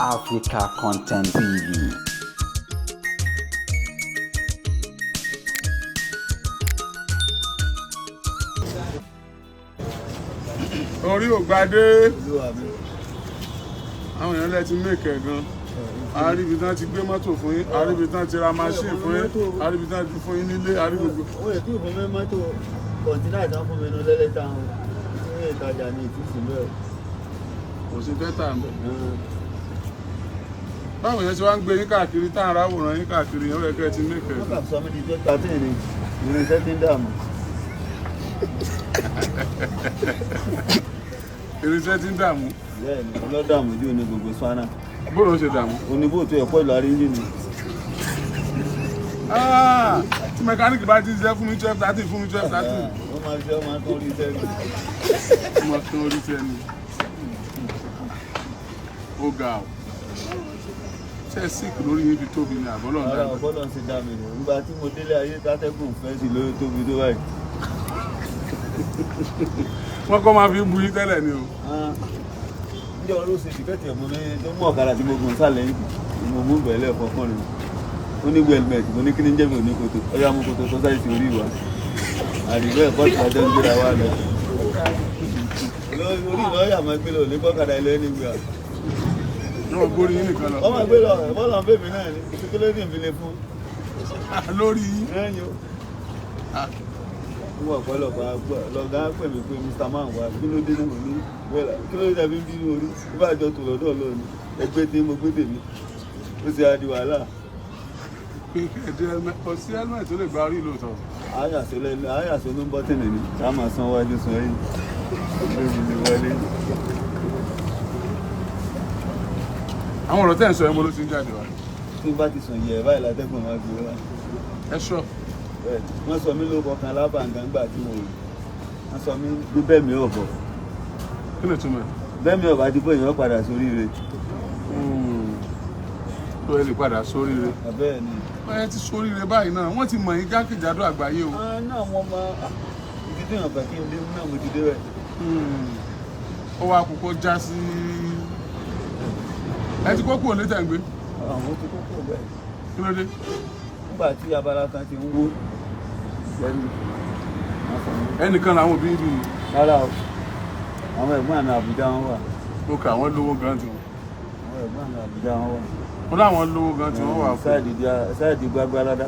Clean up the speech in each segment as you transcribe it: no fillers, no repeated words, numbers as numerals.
Africa Content TV. OriOgbade àwọn èèyàn lẹ ti mẹ́kẹ̀ gan àríbi tán ti gbé mọ́tò fún yín àríbi tán ti ra machine fún yín àríbi tán ti fún yín nílé àríbi gbogbo. ó yẹ kí òfin mẹ́ mọ́tò kọ̀ǹtínà ìtàn fún mi ní lẹ́lẹ́ta àwọn ilé ìtajà ní ìtúsí bẹ́ẹ̀. kò sí bẹ́tà ń bẹ̀. báwo yẹn ti wá ń gbé yín káàkiri tá à ń ráwòrán yín káàkiri yẹn ó yẹ kẹ́ ẹ ti mẹ́kẹ̀. wọ́n kà sọ mí di 2013 ni irinṣẹ́ ti ń dààmú. irinṣẹ́ ti ń dààmú. bẹ́ẹ̀ni ọlọ́dààmú jù ní gbogbo swana. bóòlù ó ṣe dààmú. oníbò tó ẹ̀pọ̀ ìlú àríyìn ni. tí mẹkáníìkì bá ti ṣiṣẹ́ fún mi 12-13 fún mi 12-13. ó máa ṣe ọmọ tó rí sẹ́ni. ó máa tó orí sẹ́ni. ó ga ọ́ ṣe síkì lórí yín fi tóbi ní àbọ́lọ̀ náà. ara ọ̀bọ́lọ̀ ń ṣe dá mi nù nígbà tí mo délé ayé tátẹ́gùn fẹ́ sí lórí tóbi tó báyìí. wọ́n kọ́ máa fi bu yín tẹ́lẹ̀ ni o. ǹjẹ́ ọ̀rọ̀ ṣe tìkẹ́tì ẹ̀mọ́ ní tó mú ọ̀kadà tí mo gùn sálẹ̀ yìí mo mú bẹ̀rẹ̀ kọ̀ọ̀kan ni ó ní wellmet mo ní kí ní jẹ́ mi ò ní koto ó yá mú koto tó sáyé sí orí ìwà àdìgbò ẹ̀kọ́ tí wọ́n jẹ́ ń gbéra wá lọ. orí ìlọ́yà máa gbé lọ ní kọ́kadà ilẹ̀ ní ìgbà. náà gbórí yín nìkan lọ. wọ́n máa gbé lọ bọ́ọ̀lù àwọn bèbí náà ní kíkélé fi lè fún. lórí yín. wọ́n ọ̀pọ̀lọpọ̀ lọ́gá pè mí pé Mr. Man wà kí ló dé náà ní wẹ́lá kí ló dé bí bínú orí ìbàjọ́ tó lọ́dọ̀ lónìí ẹgbẹ́ tí mo gbé tèmi ó sì á di wàhálà. kò sí helmet tó lè gba orí lóòótọ́. àyàsó ló ń bọ́ tẹ̀lé ni ká máa san wájú san yìí lórí ni wọlé. àwọn ọ̀rọ̀ tẹ́ ń sọ ẹ̀ mo ló ti ń jáde wá. tí bá ti sùn yẹ̀ báyìí látẹ́gùn máa gbé wá. ẹ ṣọ́. wọ́n sọ mí lóko kan lábàǹgá ńgbà tí mo rí wọ́n sọ mí bí bẹ́ẹ̀ mi ò bọ̀. kí ni túmọ̀ ẹ̀. bẹ́ẹ̀ mi ò bá ti bọ̀ èèyàn padà sórí rẹ̀. tó ẹ lè padà sórí rẹ̀. bẹ́ẹ̀ ni. ẹ ti sórí rẹ̀ báyìí náà wọ́n ti mọ̀ yín jákèjádò àgbáyé o. náà wọ́n máa ibi tí èèyàn fẹ́ kí n dé náà mo ti dé rẹ̀. ó wá kókó já sí ẹ ti kókó òní tẹ̀ ń gbé. àwọn ti kókó bẹ́ẹ̀. kí ló dé. nígbà tí abala kan ti ń wó lẹ́nu. ẹnìkan làwọn òbí ń dùn ní. rárá o àwọn ẹ̀gbọ́n àná Àbújá wọn wà. ó kà wọ́n lówó gan tiwọn. àwọn ẹ̀gbọ́n àná Àbújá wọn wà. wọ́n láwọn lówó gan tiwọn wà fún. sáàdì gbágbáládá.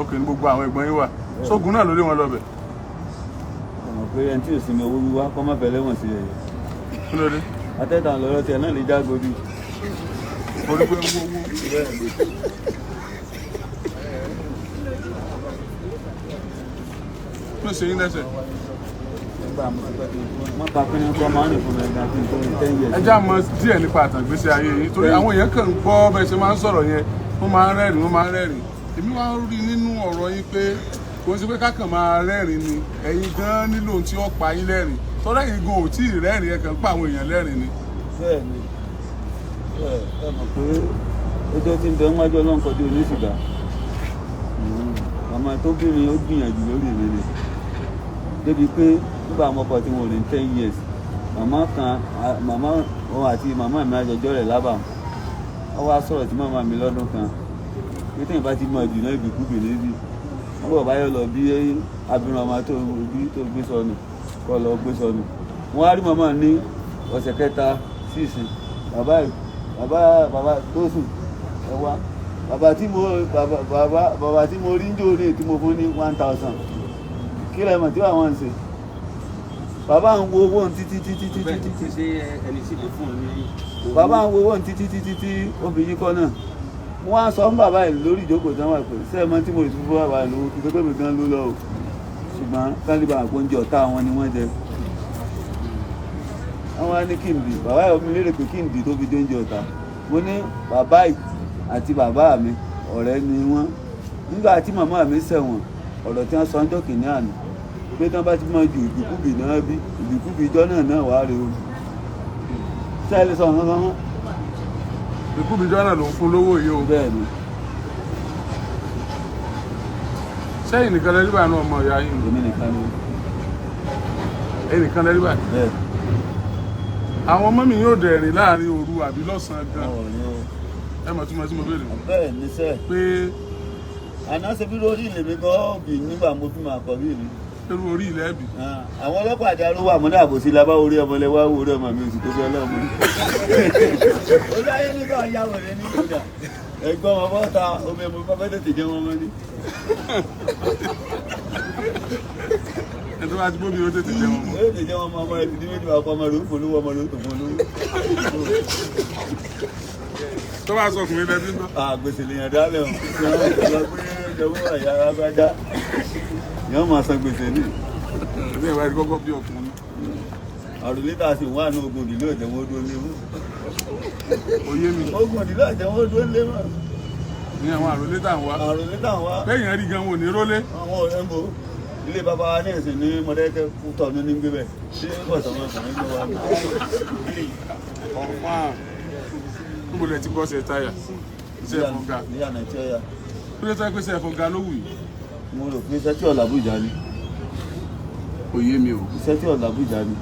ok ní gbogbo àwọn ẹ̀gbọ́n yín wà. sógun náà ló lé wọn lọ́bẹ̀. ọmọ pé ẹni tí ò sinmi owó wíwá kọ́ má fẹ́ lẹ́wọ̀n sí ẹ̀yẹ. kí ló dé. atẹ́tàn lọ́rọ́ tiẹ̀ náà lè jágodi. orí pé ń wó wó. ló ṣe yín lẹ́sẹ̀. ẹ já mọ̀ díẹ̀ nípa àtàgbésí ayé yìí torí àwọn èèyàn kàn ń gbọ́ bẹ́ẹ̀ ṣe máa ń sọ̀rọ̀ yẹn wọ́n máa ń rẹ́rìn èmi wá rí nínú ọ̀rọ̀ yín pé kò sí pé kákan máa rẹ́rìn ni ẹ̀yin gan nílò tí ó pa yín lẹ́rìn tọ́lá yìí gan ò tí ì rẹ́rìn ẹ kàn ń pa àwọn èèyàn lẹ́rìn ni. bẹ́ẹ̀ni ẹ mọ̀ pé ọjọ́ tí ń bẹ wájú Ọlọ́run kọjú oníṣìgá màmá tó bìnrin ó gbìyànjú lórí ìrere débi pé nígbà ọmọkọ tí mo rìn 10 years màmá òun àti màmá mi àjọjọ́ rẹ̀ lábà wọ́n wá sọ̀rọ̀ tí màmá mi lọ́dún kan pé tẹ́yìn bá ti mọ jù náà ìbìkúbì níbi wọ́n bọ̀ báyọ̀ lọ bí abirùn ọmọ tó gbé sọnù kọ́ lọ gbé sọnù wọ́n á rí màmá ní ọ̀sẹ̀ kẹta sí ìsìn bàbá tó sùn ẹwà bàbá tí mo rí ń jò ní tí mo fún ní 1000 kí lẹ́mọ̀ tí àwọn ń ṣe bàbá ń wo owó títí bàbá ń wo owó títí tí ó fi yí kọ́ náà wọ́n á sọ fún bàbá ìlú lórí ìjókòó tí wọ́n wà pé sẹ́ẹ̀mọ́ tí mo rí fún bàbá ìlú kí pé mi gan ló lọ o ṣùgbọ́n kálíbà àpòǹjẹ ọ̀tá wọn ni wọ́n jẹ àwọn á ní kí n bì bàbá ìlú mi lérè pé kí n bì tó fi dé oúnjẹ ọ̀tá mo ní bàbá yìí àti bàbá mi ọ̀rẹ́ ni wọ́n nígbà tí màmá mi ṣẹ̀wọ̀n ọ̀rọ̀ tí wọ́n sọ ọjọ́ kìíní àná pé tí wọ́n bá ti máa ju ìbìkúbì náà bí ìbìkúbì ìjọ náà wà rèé o sẹ́ẹ̀lì sọ nǹkan kan. ìbìkúbì ìjọ náà ló ń fún lówó yìí o. bẹ́ẹ̀ ni. sẹ́yìn nìkan lẹ́rí báyìí náà ọmọ ìyá yìí. èmi nìkan ni. ẹnìkan lẹ́rí báyìí. bẹ́ẹ̀. àwọn ọmọ mi yóò dẹ̀rìn láàrin òru àbí lọ́sàn-án gan. Ẹ mọ̀ tí mo béèrè. Bẹ́ẹ̀ ni sẹ́. Pé àná ṣe bí lórí ilé mi gan bì nígbà mo fi máa kọ̀ bí mi. irú orí ilẹ̀ bì. Àwọn ọlọ́pàá àti arúgbó àmọ́dá àbòsí labá orí ọmọ lẹ́wọ́ orí ọmọ mi oṣù tó fẹ́ lọ́mọ. Ó dáyé nígbà yàwó rẹ̀ ní ìgbà. Ẹ̀gbọ́n ọmọ bọ́ta omi ẹ̀mú bá fẹ́ tètè jẹun ọmọ ní. Ẹ̀tọ́ bá ti bóbi ó tètè jẹun ọmọ. Ó tètè jẹun ọmọ rẹ̀ ti méjì ọkọ ọmọ rẹ̀ ó polówó ọmọ rẹ̀ ó tó polówó. Tó bá sọ ọkùnrin lẹ́bí náà. Àgbèsè lèèyàn dálẹ̀ ọ̀. Ìjọba àyà arábájá. Yọ́n máa san gbèsè ní. Ní ẹ̀wá ẹ̀rí kọ́kọ́ bí ọkùnrin. Àròlítà sì wà ní ogun ìdílé ọ̀jẹ̀wọ́ dúró lé mú. Oyé mi. Ogun ìdílé ọ̀jẹ̀wọ́ dúró lé mú. Ní àwọn àròlétà ń wá. Àròlítà wá. Lẹ́yìn rí gan wò ní rólé. Àwọn ọ̀rẹ́ ń bò. Ilé bàbá wa ní ẹ̀sìn ní Mọ̀dẹ́kẹ́ Kútọ̀nù ní gbé bẹ̀. Ṣé bọ̀sọ̀mọ̀ ọkùnrin ló wà? Ọ̀pá. Níbo lẹ ti bọ́ ṣe táyà? Iṣẹ́ ẹ̀fọ́gà. Ní àná tí ó yà. Kí ló tẹ́ pé iṣẹ́ ẹ̀fọ́gà ló wù yìí? Mo rò pé iṣẹ́ tí ọ̀là Àbújá ni. Oyé mi o. Iṣẹ́ tí ọ̀là Àbújá ni.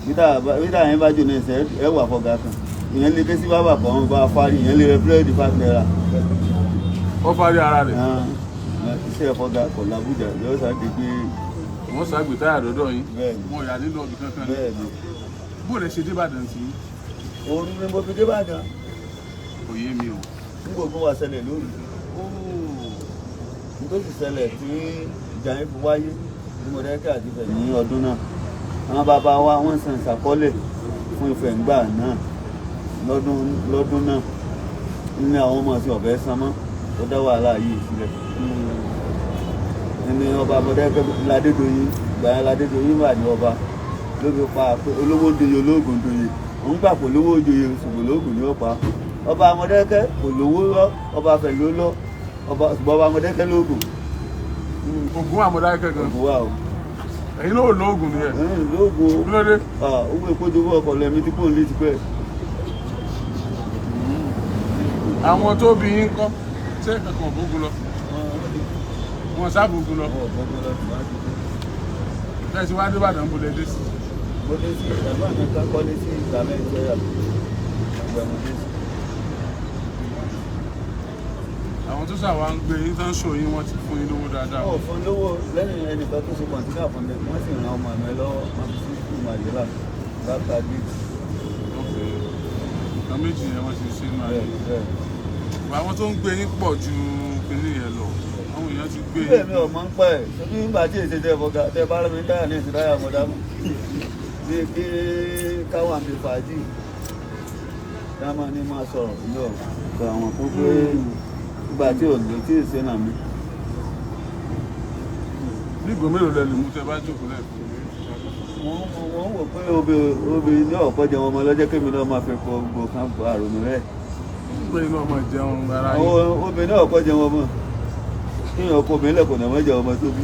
Bídà yẹn bá jò ní ẹsẹ̀ ẹ wà fọ́gà kan. Ìyẹn lè dé sí bábà kan wọn bá fárí ìyẹn lè rẹ búrẹ́dì 5 naira. Ó fárí ara rẹ̀. Iṣẹ́ ẹ̀fọ́gà kọ̀ l'Àbújá yóò ṣáàdé pé. Wọ́n ṣàgbé táyà lọ́dọ̀ yín. Bẹ́ẹ̀ni. Wọ́n yà nílò ọ̀bì kankan. Bẹ́ẹ̀ni. Bó lẹ ṣe dé Ìbàdàn sí? Òru ni mo fi dé Ìbàdàn. Oyé mi o. N gbogbo wa ṣẹlẹ̀ lónìí. N tó sì ṣẹlẹ̀ tí ìjà yẹn fi wáyé ní Mọ̀dẹ́kẹ́ àti Ifẹ̀ ní ọdún náà. Àwọn bàbá wa wọ́n san ìṣàkọọ́lẹ̀ fún Ifẹ̀ ńgbà náà lọ́dún náà. Ní àwọn ọmọ sí ọ̀fẹ́ sanmọ́ tó dá wàhálà yìí sílẹ̀. Ní ọba Mọ̀dẹ́kẹ́ Ládédoyin gbàyàn Ládédoyin wà ní ọba ló fi pa olówó doyè olóògùn doyè. Òun gbà pé olówó doyè ṣùgbọ́n olóògùn ni ó pa. Ọba Mọ̀dẹ́kẹ́ kò lówó lọ, ọba Ifẹ̀ ló lọ, ṣùgbọ́n ọba Mọ̀dẹ́kẹ́ lóògùn. Ògùn àmọ̀dákẹ́ gan. Ògùn wà o. Ẹ̀yin náà ò lóògùn ni ẹ̀. Lóògùn. Kí ló dé? Owó epo jowó ọkọ̀ lẹ́mí tí kò ń lé ti pẹ́. Àwọn tó bí yín kọ́ ṣé kankan ògùn lọ? Wọ́n sábà ògùn lọ. Bẹ́ẹ̀ sì wá dé Ìbàdàn bó lè dé sí. Mo dé sí ẹ̀gbọ́n mi kan kọ́lé sí ìgbà mẹ́rin sẹ́yà. Àwọn tó ṣàwá ń gbé yín tán ṣò yín wọ́n ti fún yín lówó dáadáa. Wọ́n fún lówó lẹ́yìn ẹnìkan tó ṣe kọ̀ǹtínà fún mi wọ́n sì ran ọmọ mi lọ́wọ́ wọn sí ìlú Màjẹ́lá láta gíìtì. Nǹkan méjì yẹn wọ́n ti ṣe inú ayé. Àwọn tó ń gbé yín pọ̀ ju kinní yẹn lọ. Àwọn èèyàn ti gbé yín. Bẹ́ẹ̀ mi ò mọ̀ ń pẹ́ ẹ̀ ṣojú nígbà tí èsì tẹ fọ́gà tẹ bá rẹ̀ mi dáyà ní èsì dáyà mọ̀ dámú. Bí kí káwọn àmì fàájì dámọ̀ ní máa sọ̀rọ̀ ìlú ọ̀sọ̀ àwọn fún pé ìgbà tí ò lè tí èsì náà mi. Ní ìgò mélòó lẹ lè mú tẹ bá jókòó lẹ́ẹ̀kan? Wọ́n wò pé obìnrin ní ọ̀pọ̀ jẹun ọmọ lọ́jọ́ kémi náà máa fi pọ̀ gbò kan àrònú rẹ̀. Obìnrin náà máa jẹun ara yín. Obìnrin náà ọ̀pọ̀ jẹun ọmọ. Kíyàn ọkọ obìnrin lẹ́kọ̀ọ́ náà wọ́n jẹ ọmọ tóbi.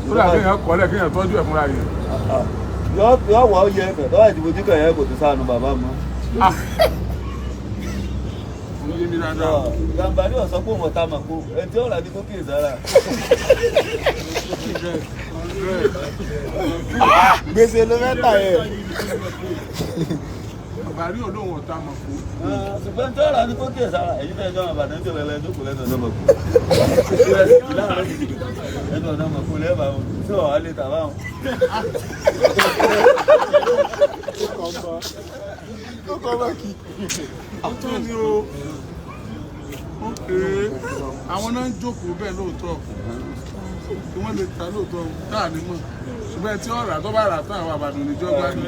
Ó dà kéèyàn kọ́lẹ̀ kéèyàn tọ́jú ẹ̀ fúnra yẹn. Yọ wà ó yẹ ẹ̀fẹ̀ tọ́wọ́ ìdìbò jíkọ̀ yẹn kò tó sáànù bàbá mọ́. Gàmbá ní ọ̀sán pò mọ̀ tá mà kó ẹni tí ó rà ní kókè ìsára. Gbèsè ló mẹ́ta yẹn. Bàbárí olóhùn ọ̀tá mọ̀ kó. Ṣùgbọ́n tí ó rà ní kókè ìsára èyí tẹ́ ẹjọ́ àbàdàn tí ó lẹ́lẹ́ tó kò lẹ́nu ọ̀dọ́ mọ̀ kó. Ẹnu ọ̀dọ́ mọ̀ kó lẹ́bàá wọn tí ọ̀ wá lè tà báwọn. Ó kọ́ bá kí. Ọ̀tọ̀ ni o. Àwọn náà ń jókòó bẹ́ẹ̀ lóòótọ́. Kí wọ́n lè ta lóòótọ́ táà ní mọ̀. Ṣùgbọ́n tí ọ̀rà tó bá rà tán àwọn àbàdàn níjọ́ gbádùn.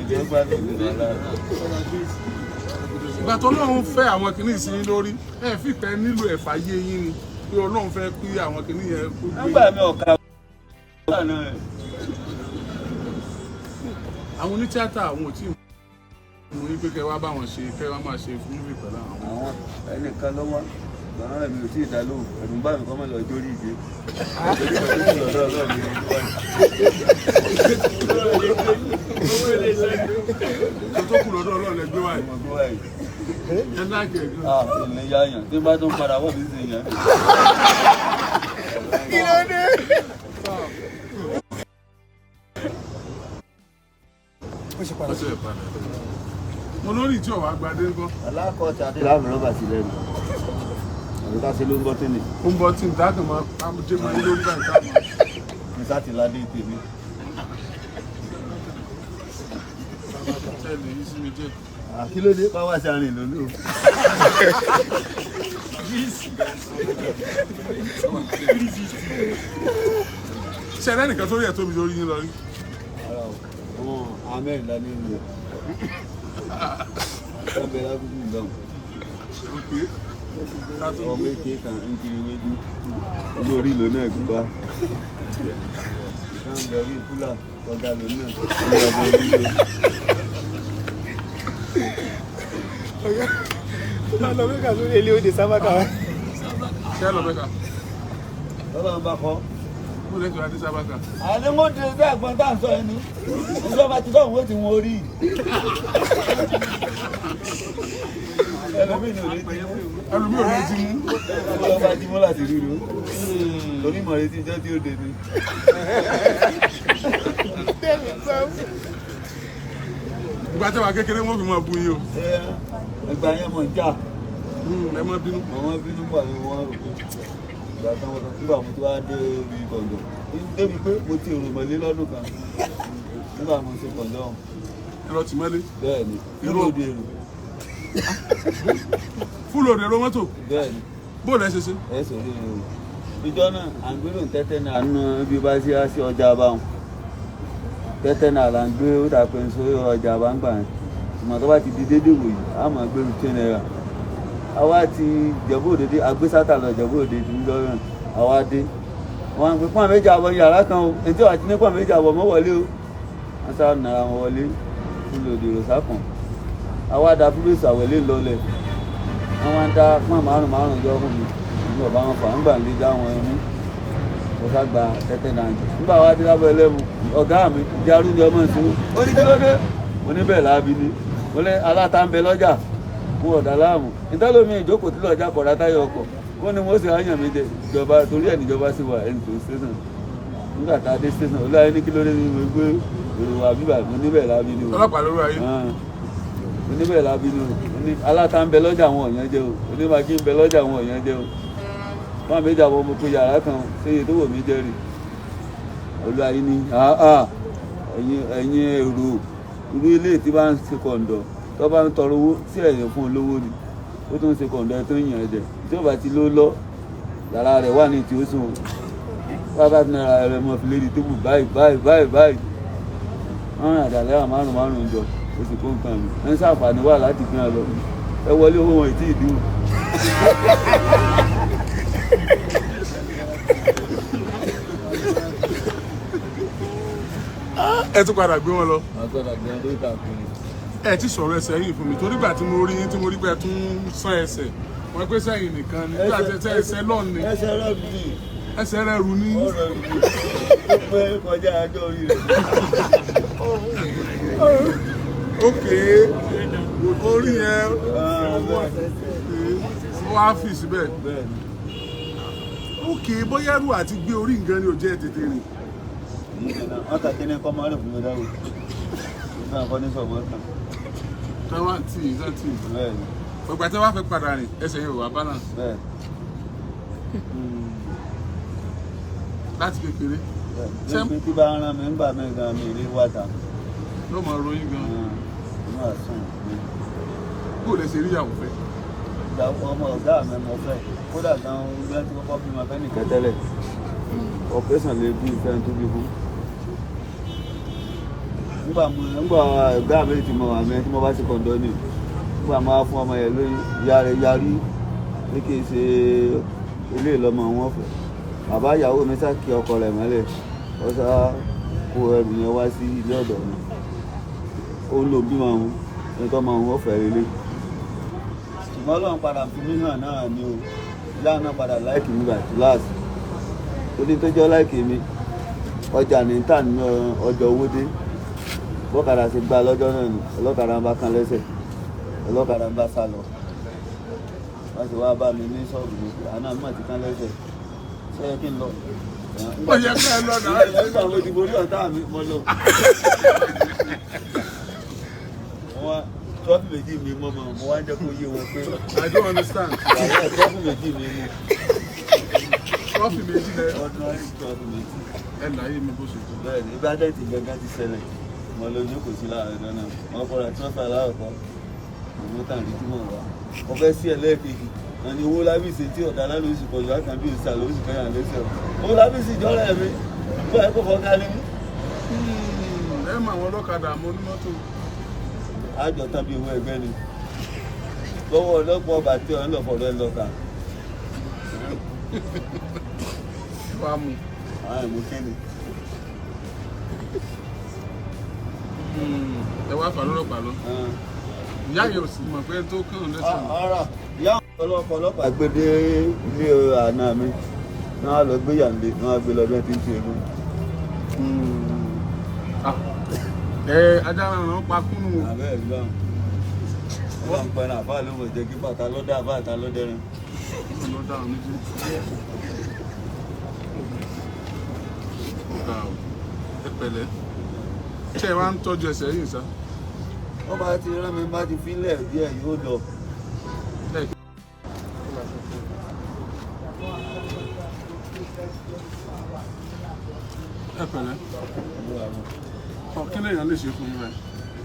Ìgbà tó Ọlọ́run fẹ́ àwọn kìíní sí yín lórí, ẹ fìfẹ́ nílò ẹ̀fà yé yín ni. Pé Ọlọ́run fẹ́ pí àwọn kìíní yẹn kó gbé. Nígbà mi ọ̀ka àwọn onítíátà àwọn ò tí mo ní pé kẹ wá bá wọn ṣe kẹ wá máa ṣe fún mi pẹ̀lú àwọn. Àwọn ẹnìkan ló wá gbọ́n rẹ̀ mi ò tí ì dá lóhùn ẹ̀rù ń bá mi kọ́ mọ́ lọ jórí ìdè. Tó kù lọ́dọ̀ Ọlọ́run lẹ gbé wáyé. Ẹ láàkì ẹ̀ gan. Ilé yáyàn tí bá tó ń padà wọ́n mi sì yàn. Kí ló dé? Ó ṣe padà. mo lórí tí ọ̀wá gbadé ńkọ́. alákọ̀ọ́tì adé láàmú rọ́bà sí lẹ́nu àbíká ṣe ló ń bọ́ tẹ́lẹ̀. ó ń bọ́ tí n dákàn máa amúdé máa ń lórí báyìí táwọn. ní sáti ládé tèmi. tẹ́lẹ̀ yìí sí mi jẹ́. àkílódé pàwọ́ àti àrìn lónìí o. ṣẹlẹ̀ nìkan tó rí ẹ̀ tóbi lórí yín lọ rí. amen lani ń lọ. ọbẹ̀ lábúgbù ìdáhùn. ọmọ èké kan ń kiri wéjú lórí ìlú náà gbígbá. ìkan bẹ̀rù ìkúlà ọ̀gá lò náà. lọ mẹ́ka lórí ilé òde sábàkà wa. ṣé lọ mẹ́ka. lọ́wọ́ bá kọ́. mo lè kí sábàkà. àdéhùn ti ṣe ẹ̀gbọ́n tá à ń sọ ẹni ìjọba ti sọ̀rọ̀ wọ́n ti wọ́n rí. ẹlòmíì ò ní ti mú. ẹlòmíì ò ní ti mú. ìjọba ti mú láti rí ro. torí mọ̀ retí ìjọ tí ó dé ni. ìgbà tí wàá kékeré wọn fi máa bu yín o. ẹgbà yẹn mọ̀ ń jà. ẹ má bínú. àwọn bínú pà ní wọn rò pé ìgbà táwọn tó nígbà mo ti wá dé orí kọ̀ǹdọ̀ débi pé mo ti rò mọ́lé lọ́dún kan nígbà mo ṣe kọ̀ǹdọ̀ ọ̀hún. ẹ̀rọ tì mọ́lé. bẹ́ẹ̀ni irú òde èrò. fúlò òde èrò mọ́tò. bẹ́ẹ̀ni. bóòlù ẹ ṣe ṣe. ẹ sọ̀rọ̀ èrò ìjọ náà à ń gbérò tẹ́tẹ́ náà nù bí bá ṣe á sí ọjà báwọn tẹ́tẹ́ náà là ń gbé ó dà pé sórí ọjà bá ń gbà yẹn ìmọ̀ tó bá ti di dédé wòyí á máa gbé 10 naira àwa ti Ìjẹ̀bú Òde dé agbésátà lọ Ìjẹ̀bú Òde ti ń lọ́rùn àwa dé wọn á pè pọ́n méjì àbọ̀ yàrá kan o ètò àti ní pọ́n méjì àbọ̀ mọ́ wọlé o wọ́n sá nàra wọn wọlé nílò òde ìrọ̀sá kan àwa da fúlẹ̀sì àwẹ̀lé lọlẹ̀ wọ́n á dá pọ́n márùn-ún jọ fún mi nígbà bá wọn fà ń gbà lé dá wọn ẹmú mo sá gba tẹ́tẹ́ náà jù nígbà wá dé lábẹ́ ẹlẹ́mu ọ̀gá mi jarú ni ọmọ ìṣòro ó ní kí ló dé mo ní bẹ́ẹ̀ láabi ni mo lẹ́ aláta ń bẹ lọ́jà fún ọ̀dà láàmú ìtọ́lómi ìjókòó tí lọ́jà kọ̀ọ̀dá táyọ̀ ọkọ̀ wọ́n ní wọ́n sì áyàn mi jẹ ìjọba torí ẹ̀ níjọba sì wà ẹni tó station nígbà tá a dé station olóyè ní kí ló dé ní mo gbé èrò wà bíbà mo níbẹ̀ láabi ni o ọlọ́pàá lórí ayé. mo níbẹ̀ láabi ni o aláta ń bẹ lọ́jà àwọn ọ̀yàn jẹ o onímàgí ń bẹ lọ́jà àwọn ọ̀yàn jẹ o wọn méjì àwọn ọmọ pé yàrá kan séye tó wò mí jẹ rè olóyè ní ẹ̀yin èrò irú ilé tí bá ń ṣe kọ̀ǹdọ̀ tó bá ń tọrọ owó sí ẹ̀yìn fún olówó ni ó tún ń ṣe kọ̀ǹdọ̀ tó ń yàn ẹ̀jẹ̀ tí ó bá ti ló lọ yàrá rẹ̀ wà ní tí ó sùn bábá fi náírà rẹ̀ mọ́ fi lédi tó bù báyìí wọ́n rìn àdàlẹ́ àwọn márùn-ún jọ oṣù kó nǹkan mi ẹ̀ ń ṣàǹfààní wà láti fi hàn lọ ẹ wọlé owó wọn ìtì ìdíwò. ẹ tún padà gbé wọn lọ. àgbàdo àgbẹ̀ ló ta fún mi. ẹ ti sọ̀rọ̀ ẹsẹ̀ yìí fún mi torí gbà tí mo rí yín tí mo rí pé ẹ tún sán ẹsẹ̀ wọ́n pé sẹ́yìn nìkan ni nígbà tí ẹsẹ̀ lọ́ọ̀ ni ẹsẹ̀ rẹ̀ mi ni ẹsẹ̀ rẹ̀ rù ní. ọ̀rọ̀ mi ó pé kọjá ajọ́ orí rẹ̀. ókè orí yẹn wọ́n á fi síbẹ̀. ókè bóyá ẹrù àti gbé orí nǹkan ni ò jẹ́ tètè rìn. wọ́n ta kíní kọ́ máa rẹ̀ fún mi dáwọ́ ìfẹ́ àkọ́ní sọ̀bọ̀ kan. tẹ́wọ́n tì í ọgbà tí wọ́n fẹ́ padà rìn ẹsẹ̀ yẹn ò wá balance. bẹ́ẹ̀ láti kékeré. ṣé tí bá ń rán mi ń bà mí gan mi rí wáta. ló máa ròyìn gan. inú àsùn mi. kó o lè ṣe rí ìyàwó fẹ́. ìyàwó ọmọ ọ̀gá mi mo fẹ́ kódà gan gbẹ́ tí kọ́kọ́ bí mo fẹ́ nìkan tẹ́lẹ̀ operation lè bí ìfẹ́ tó bí fún. nígbà ọ̀gá mi ti mọ̀ àmì tí mo bá ti kọ̀ǹdọ́ ni nígbà máa fún ọmọ yẹn lóyún ìyá rẹ̀ yarí pé kì í ṣe ilé ìlọmọ wọn fẹ́ bàbá ìyàwó mi sá kí ọkọ rẹ̀ mọ́lẹ̀ ó sá kó ẹrù yẹn wá sí ilé ọ̀dọ̀ mi ó ń lò bímọ òun nítorí ọmọ òun ó fẹ́ relé ṣùgbọ́n Ọlọ́run padà fi mí hàn náà ni o ìyá náà padà láìkì mi gbà kíláàsì torí tó jẹ́ láìkì mi ọjà ní tà ní ọjọ́ owó dé bọ́kadà ti gba lọ́jọ́ náà ni ọlọ́kadà ń bá kán lẹ́sẹ̀ ọlọ́kadà ń bá sá lọ wọ́n ti wá bá mi ní ṣọ́ọ̀bù mi àná mi mà ti kán lẹ́sẹ̀ ṣé yẹ kí n lọ. ó yẹ kí ẹ lọ náà. nígbà wo ti borí ọ̀tá mi mo lọ. trọ́fì méjì mi mọ́ mọ́ mo wá ń jẹ́ kó yé wọn pé. I don't understand. Wàhálà trọ́fì méjì mi mú. Trọ́fì méjì lẹ. Ordinary trọ́fì méjì. Ẹ láyé mi bó ṣe tó. Bẹ́ẹ̀ni Ìbàdàn ti gángan ti ṣẹlẹ̀. Mo lọ jókòó sí láàrin náà. Wọ́n kọ́ra trọ́fì aláwọ̀kọ́. Mo tàn rí tí mo wà. Mo fẹ́ sí ẹlẹ́ẹ̀kejì. Àní owó lábìsí tí ọ̀dà lálóṣù pọ̀ yóò kàn bí òṣìṣẹ́ àlóṣù kẹ́yà lẹ́sẹ̀. Owó lábìsí ìjọ́rẹ̀ mi. Bọ́ ẹ kó fọ́ká ní mí. Ẹ mọ àwọn ọlọ́kadà àmọ́ onímọ́tò. Àjọ tán bí owó ẹgbẹ́ ni. Lọ́wọ́ ọlọ́pàá ọba tí ọ̀rẹ́ lọ́fọ̀ọ́rẹ́ lọ́ka. Wà á mú. Àwọn ẹ̀mú kéde. Ẹ wá fà lọ́lọ́pàá lọ. Ìyá yẹn ò sì mọ̀ pé tó kàn lẹ́sẹ̀. Ara ìyá ọlọ́pàá gbé dé ilé àná mi. Náà lọ gbé yànlé, náà gbé lọ bẹ́ẹ̀ tí ń ṣe mú. Ajá ràn pa kúnnù. Àbẹ́ ẹ̀ lọ́wọ́. Wọ́n ń pẹ́ran àbá ló mọ̀ jẹ́ kí bàtà lọ́dẹ àbá àtà lọ́dẹrin. Lọ́dà àwọn méjì. Ẹ pẹ̀lẹ́. Ṣé ẹ wá ń tọ́jú ẹsẹ̀ yìí sá? Wọ́n bá ti rán mi bá ti fílẹ̀ díẹ̀ yóò lọ. Ẹ pẹ̀lẹ́. Kí lèèyàn lè ṣe fún yín báyìí?